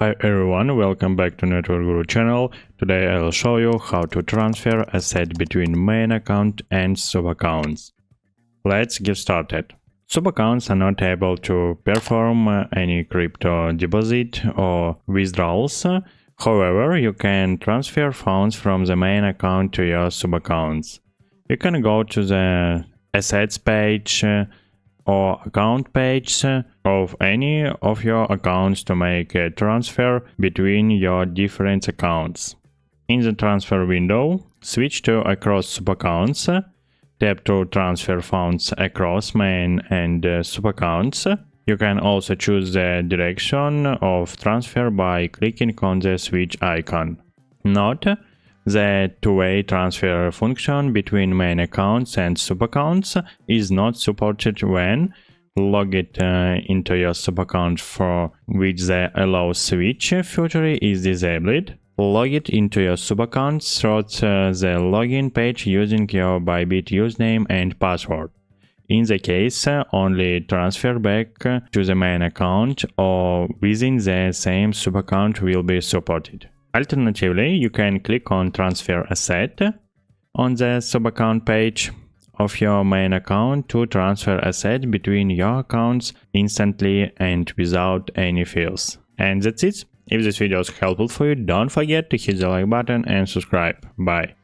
Hi everyone, welcome back to Network Guru channel. Today I'll show you how to transfer asset between main account and subaccounts. Let's get started. Subaccounts are not able to perform any crypto deposit or withdrawals. However, you can transfer funds from the main account to your subaccounts. You can go to the assets page or account page of any of your accounts to make a transfer between your different accounts. In the transfer window, switch to across subaccounts, tap to transfer funds across main and subaccounts. You can also choose the direction of transfer by clicking on the switch icon. Note: the two-way transfer function between main accounts and subaccounts is not supported when logged into your subaccount, for which the allow switch feature is disabled. Log it into your subaccount through the login page using your ByBit username and password. In the case, only transfer back to the main account or within the same subaccount will be supported. Alternatively, you can click on Transfer Asset on the subaccount page of your main account to transfer asset between your accounts instantly and without any fees. And that's it. If this video is helpful for you, don't forget to hit the like button and subscribe. Bye.